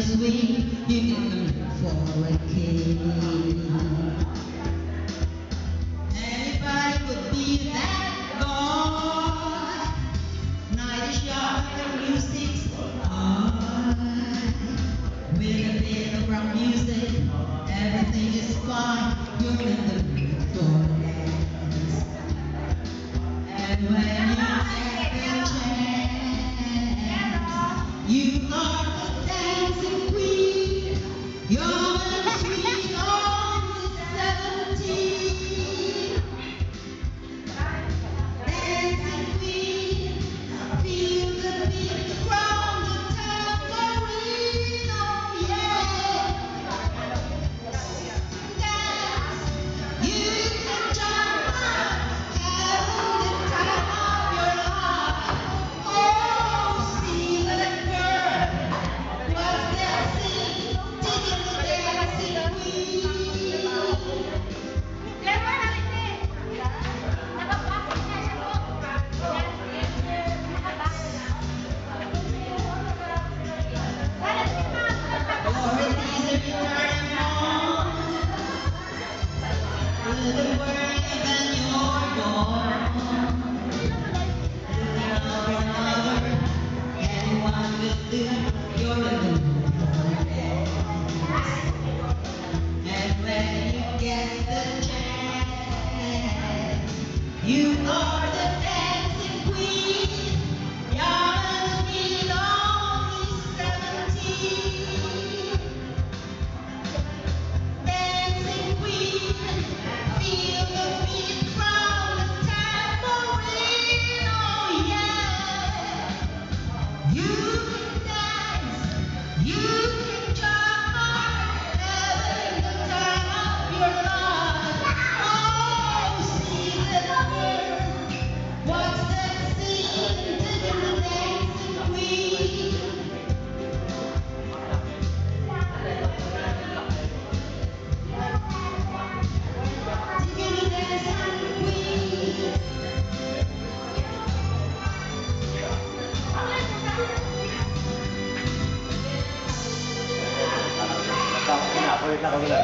sweet, you can look for a king. Anybody could be that boy. Night is young and music's on. With a bit of rock music, everything is fine. You're in the mood for a dance. And when you get the chance, you are the dancing queen. You're the sweet only 17. Dancing queen, feel the beat from the tambourine. Oh yeah. Dance, you can jump up, having the time of your life. Oh, see that girl, what's that scene? Digging the dancing queen. You are the dancing queen, young and sweet, only 17. Dancing queen, feel the beat from the tambourine. Oh yeah. You can dance, you can jump, having the time of your life. Oh, see that girl, what's that scene? Digging the dancing queen. Digging the dancing queen. Tapos na ako ulit